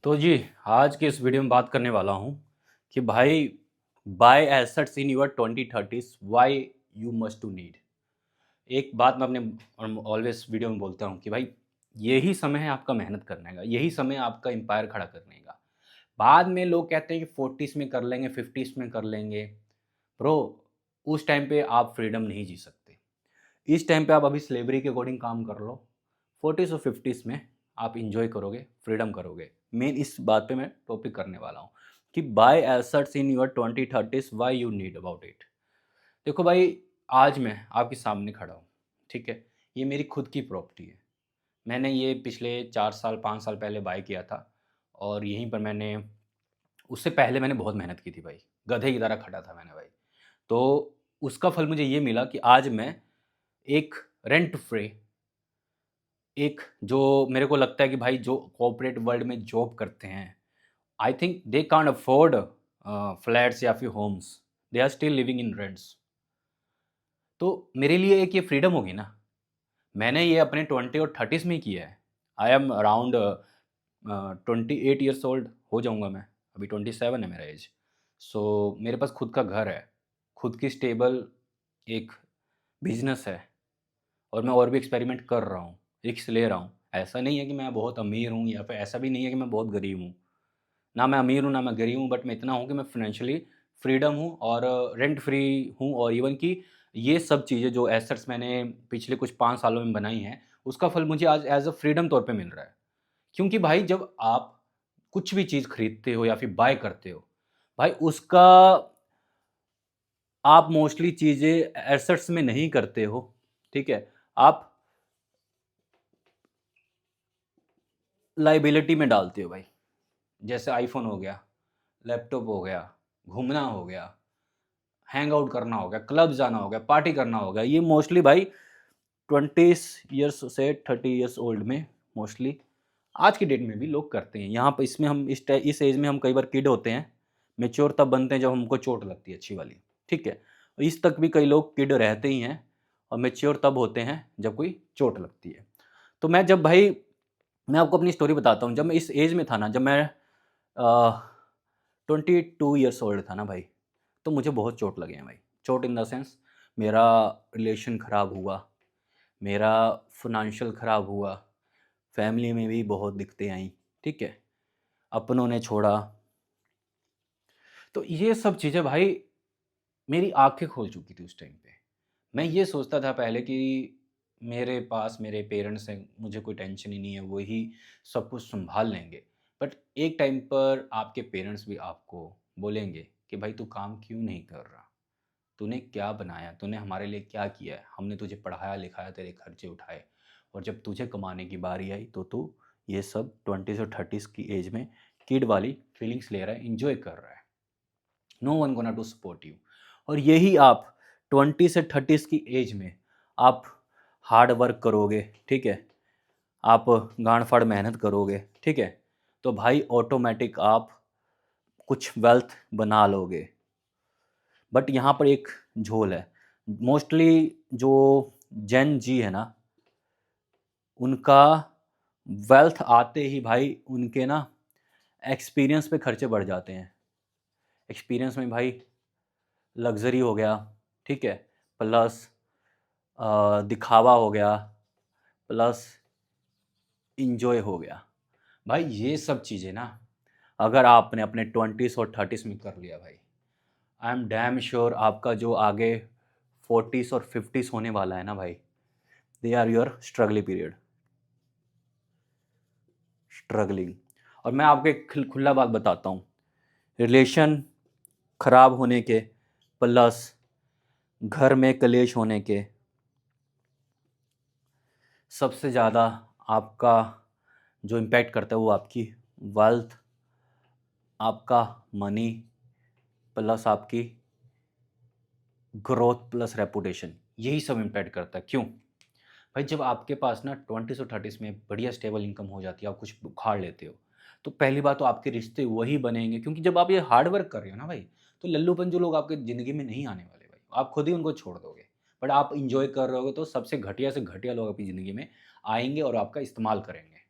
तो जी, आज के इस वीडियो में बात करने वाला हूँ कि भाई buy assets in your 2030s why you must to need. एक बात मैं अपने ऑलवेज वीडियो में बोलता हूँ कि भाई यही समय है आपका मेहनत करने का, यही समय है आपका एम्पायर खड़ा करने का। बाद में लोग कहते हैं कि 40s में कर लेंगे, 50s में कर लेंगे। ब्रो, उस टाइम पे आप फ्रीडम नहीं जी सकते। इस टाइम पे आप अभी स्लेवरी के अकॉर्डिंग काम कर लो। 40s और 50s में आप इंजॉय करोगे, फ्रीडम करोगे। मेन इस बात पे मैं टॉपिक करने वाला हूँ कि buy assets in your 2030s why you need about it. देखो भाई, आज मैं आपके सामने खड़ा हूँ, ठीक है। ये मेरी खुद की प्रॉपर्टी है। मैंने ये पिछले 4 साल 5 साल पहले बाय किया था और यहीं पर मैंने, उससे पहले मैंने बहुत मेहनत की थी भाई। गधे की तरह खटा था मैंने भाई। तो उसका फल मुझे ये मिला कि आज मैं एक रेंट फ्री, एक जो मेरे को लगता है कि भाई जो कॉर्पोरेट वर्ल्ड में जॉब करते हैं, I think they can't afford flats या फिर homes, they are still living in rents. तो मेरे लिए एक ये फ्रीडम होगी ना। मैंने ये अपने 20 और 30s में ही किया है। I am around 28 years old हो जाऊंगा मैं। अभी 27 है मेरा एज। सो मेरे पास खुद का घर है, खुद की स्टेबल एक बिजनेस है, और मैं और भी एक्सपेरिमेंट कर रहा हूँ, रिस्क ले रहा हूँ। ऐसा नहीं है कि मैं बहुत अमीर हूँ या फिर ऐसा भी नहीं है कि मैं बहुत गरीब हूँ। ना मैं अमीर हूँ ना मैं गरीब हूँ, बट मैं इतना हूँ कि मैं फाइनेंशियली फ्रीडम हूँ और रेंट फ्री हूँ। और इवन कि ये सब चीज़ें जो एसेट्स मैंने पिछले कुछ 5 सालों में बनाई हैं, उसका फल मुझे आज एज अ फ्रीडम तौर पे मिल रहा है। क्योंकि भाई जब आप कुछ भी चीज़ खरीदते हो या फिर बाय करते हो, भाई उसका आप मोस्टली चीज़ें एसेट्स में नहीं करते हो, ठीक है। आप लाइबिलिटी में डालते हो भाई। जैसे आईफोन हो गया, लैपटॉप हो गया, घूमना हो गया, हैंग आउट करना हो गया, क्लब जाना हो गया, पार्टी करना हो गया। ये मोस्टली भाई 20 ईयर्स से 30 ईयर्स ओल्ड में मोस्टली आज की डेट में भी लोग करते हैं। यहाँ पर इसमें हम इस एज में हम कई बार किड होते हैं। मेच्योर तब बनते हैं जब हमको चोट लगती है अच्छी वाली, ठीक है। इस तक भी कई लोग किड रहते ही हैं और मेच्योर तब होते हैं जब कोई चोट लगती है। तो मैं जब भाई, मैं आपको अपनी स्टोरी बताता हूँ। जब मैं इस एज में था ना, जब मैं 22 ईयर्स ओल्ड था ना भाई, तो मुझे बहुत चोट लगे हैं भाई। चोट इन द सेंस, मेरा रिलेशन ख़राब हुआ, मेरा फिनेंशियल ख़राब हुआ, फैमिली में भी बहुत दिक्कतें आई, ठीक है। अपनों ने छोड़ा। तो ये सब चीज़ें भाई मेरी आंखें खोल चुकी थी उस टाइम पे। मैं ये सोचता था पहले कि मेरे पास मेरे पेरेंट्स हैं, मुझे कोई टेंशन ही नहीं है, वही सब कुछ सँभाल लेंगे। बट एक टाइम पर आपके पेरेंट्स भी आपको बोलेंगे कि भाई तू काम क्यों नहीं कर रहा? तूने क्या बनाया? तूने हमारे लिए क्या किया है? हमने तुझे पढ़ाया-लिखाया, तेरे खर्चे उठाए, और जब तुझे कमाने की बारी आई तो तू ये सब 20s और 30s की एज में किड वाली फीलिंग्स ले रहा है, एन्जॉय कर रहा है। No one gonna to support you. और यही आप 20 से 30s की एज में आप हार्ड वर्क करोगे, ठीक है। आप गांड फाड़ मेहनत करोगे, ठीक है। तो भाई ऑटोमेटिक आप कुछ वेल्थ बना लोगे। बट यहाँ पर एक झोल है। मोस्टली जो जेन जी है ना, उनका वेल्थ आते ही भाई उनके ना एक्सपीरियंस पे खर्चे बढ़ जाते हैं। एक्सपीरियंस में भाई लग्ज़री हो गया, ठीक है, प्लस दिखावा हो गया, प्लस इंजॉय हो गया। भाई ये सब चीज़ें ना, अगर आपने अपने 20s और 30s में कर लिया भाई, आई एम डैम श्योर आपका जो आगे 40s और 50s होने वाला है ना भाई, they are your struggling period, struggling. और मैं आपको एक खुला बात बताता हूँ, रिलेशन खराब होने के, प्लस घर में कलेश होने के, सबसे ज़्यादा आपका जो इम्पैक्ट करता है वो आपकी वेल्थ, आपका मनी, प्लस आपकी ग्रोथ, प्लस रेपुटेशन, यही सब इम्पैक्ट करता है। क्यों भाई? जब आपके पास ना 20s और 30s में बढ़िया स्टेबल इनकम हो जाती है, आप कुछ उखाड़ लेते हो, तो पहली बात तो आपके रिश्ते वही बनेंगे। क्योंकि जब आप ये हार्ड वर्क कर रहे हो ना भाई, तो लल्लूपन जो लोग आपके ज़िंदगी में नहीं आने वाले भाई, आप खुद ही उनको छोड़ दोगे। बट आप इंजॉय कर रहे होगे तो सबसे घटिया से घटिया लोग आपकी ज़िंदगी में आएंगे और आपका इस्तेमाल करेंगे।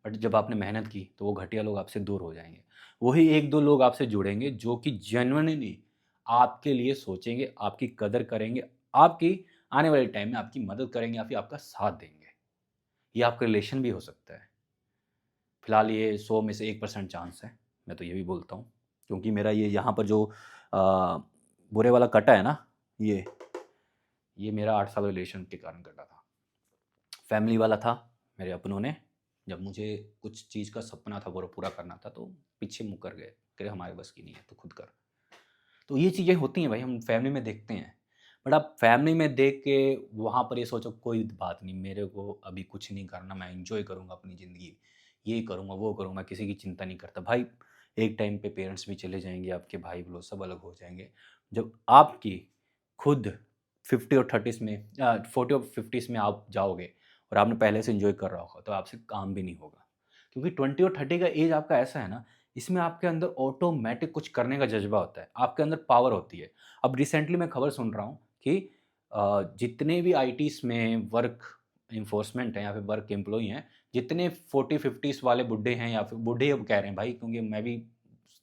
बट जब आपने मेहनत की तो वो घटिया लोग आपसे दूर हो जाएंगे। वही 1-2 लोग आपसे जुड़ेंगे जो कि जेन्युइनली आपके लिए सोचेंगे, आपकी कदर करेंगे, आपकी आने वाले टाइम में आपकी मदद करेंगे या फिर आपका साथ देंगे। ये आपका रिलेशन भी हो सकता है। फिलहाल ये 100 में से 1% चांस है, मैं तो ये भी बोलता हूँ। क्योंकि मेरा ये यहाँ पर जो बुरे वाला कटा है ना, ये मेरा 8 साल रिलेशन के कारण कटा था। फैमिली वाला था, मेरे अपनों ने जब मुझे कुछ चीज़ का सपना था वो पूरा करना था तो पीछे मुकर गए, कह रहे हमारे बस की नहीं है, तो खुद कर। तो ये चीज़ें होती हैं भाई, हम फैमिली में देखते हैं। बट आप फैमिली में देख के वहाँ पर ये सोचो कोई बात नहीं, मेरे को अभी कुछ नहीं करना, मैं एन्जॉय करूँगा अपनी ज़िंदगी, ये करूँगा, वो करूँगा, मैं किसी की चिंता नहीं करता। भाई एक टाइम पे पेरेंट्स भी चले जाएँगे, आपके भाई-लोग सब अलग हो जाएँगे। जब आपकी खुद 50 और 30s में 40 और 50s में आप जाओगे और आपने पहले से एन्जॉय कर रहा होगा, तो आपसे काम भी नहीं होगा। क्योंकि 20 और 30 का एज आपका ऐसा है ना, इसमें आपके अंदर ऑटोमैटिक कुछ करने का जज़्बा होता है, आपके अंदर पावर होती है। अब रिसेंटली मैं खबर सुन रहा हूँ कि जितने भी आईटीज़ में वर्क एनफोर्समेंट हैं या फिर वर्क एम्प्लॉयी हैं, जितने 40-50s वाले बुड्ढे हैं या फिर बूढ़े अब कह रहे हैं भाई, क्योंकि मैं भी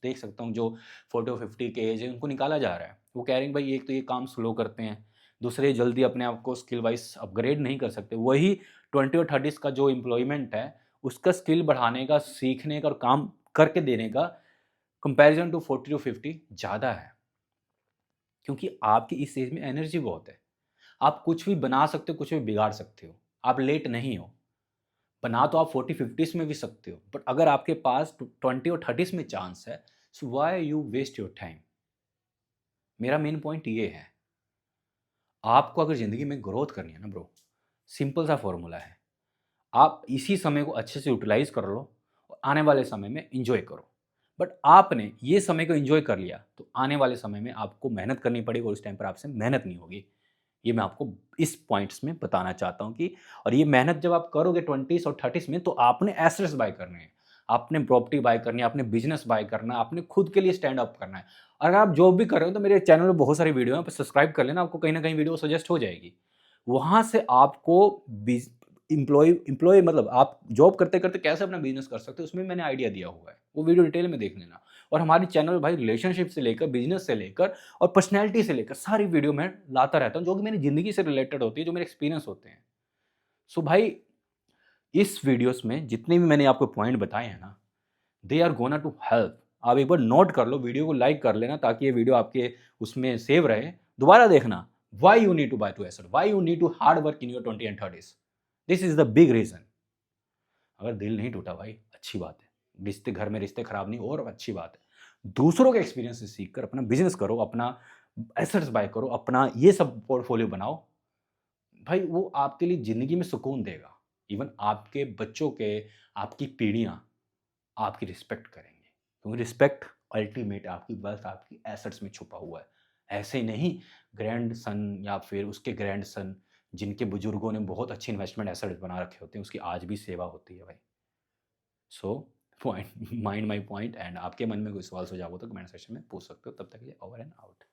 देख सकता हूँ जो 40 और 50 के एज है उनको निकाला जा रहा है। वो कह रहे हैं भाई एक तो ये काम स्लो करते हैं, दूसरे जल्दी अपने आप को स्किल वाइज़ अपग्रेड नहीं कर सकते। वही 20 और 30s का जो एम्प्लॉयमेंट है, उसका स्किल बढ़ाने का, सीखने का और काम करके देने का कंपैरिज़न टू 40 टू 50 ज़्यादा है। क्योंकि आपकी इस एज में एनर्जी बहुत है। आप कुछ भी बना सकते हो, कुछ भी बिगाड़ सकते हो। आप लेट नहीं हो। बना तो आप 40-50s में भी सकते हो, बट अगर आपके पास 20 और 30s में चांस है, so why you waste your time? मेरा मेन पॉइंट ये है। आपको अगर ज़िंदगी में ग्रोथ करनी है ना ब्रो, सिंपल सा फॉर्मूला है। आप इसी समय को अच्छे से यूटिलाइज़ कर लो और आने वाले समय में एन्जॉय करो। बट आपने ये समय को एन्जॉय कर लिया, तो आने वाले समय में आपको मेहनत करनी पड़ेगी और उस टाइम पर आपसे मेहनत नहीं होगी। ये मैं आपको इस पॉइंट्स में बताना चाहता हूँ कि और ये मेहनत जब आप करोगे 20s और 30s में, तो आपने एसेट्स बाय करने हैं, आपने प्रॉपर्टी बाय करनी है, आपने बिज़नेस बाय करना है, आपने खुद के लिए स्टैंड अप करना है। अगर आप जॉब भी कर रहे हो तो मेरे चैनल में बहुत सारी वीडियो हैं, आप सब्सक्राइब कर लेना, आपको कहीं न कहीं वीडियो सजेस्ट हो जाएगी। वहाँ से आपको बिज़ एम्प्लॉयी मतलब आप जॉब करते-करते कैसे अपना बिज़नेस कर सकते हो, उसमें मैंने आइडिया दिया हुआ है। वो वीडियो डिटेल में देख लेना। और हमारे चैनल में भाई रिलेशनशिप से लेकर, बिज़नेस से लेकर और पर्सनैलिटी से लेकर सारी वीडियो मैं लाता रहता हूँ, जो कि मेरी ज़िंदगी से रिलेटेड होती है, जो मेरे एक्सपीरियंस होते हैं। सो भाई इस वीडियोज़ में जितने भी मैंने आपको पॉइंट बताए हैं ना, they are gonna to help. आप एक बार नोट कर लो, वीडियो को लाइक कर लेना ताकि ये वीडियो आपके उसमें सेव रहे। दोबारा देखना, why you need to buy to asset, why you need to hard work in your 20 and 30s। This is the big reason. अगर दिल नहीं टूटा भाई, अच्छी बात है। रिश्ते घर में रिश्ते खराब नहीं और अच्छी बात है। दूसरों के एक्सपीरियंस से सीख कर अपना बिज़नेस करो, अपना एसेट्स बाय करो, अपना ये सब पोर्टफोलियो बनाओ। भाई वो आपके लिए ज़िंदगी में सुकून देगा। इवन आपके बच्चों के, आपकी पीढ़ियाँ आपकी रिस्पेक्ट करेंगे। क्योंकि रिस्पेक्ट अल्टीमेट आपकी वेल्थ, आपकी एसेट्स में छुपा हुआ है। ऐसे नहीं ग्रैंडसन या फिर उसके ग्रैंडसन जिनके बुजुर्गों ने बहुत अच्छे इन्वेस्टमेंट एसेट्स बना रखे होते हैं, उसकी आज भी सेवा होती है भाई। So point mind my point and आपके मन में कोई सवाल सुझाव हो तो कमेंट सेक्शन में पूछ सकते हो। तब तक के लिए ओवर एंड आउट।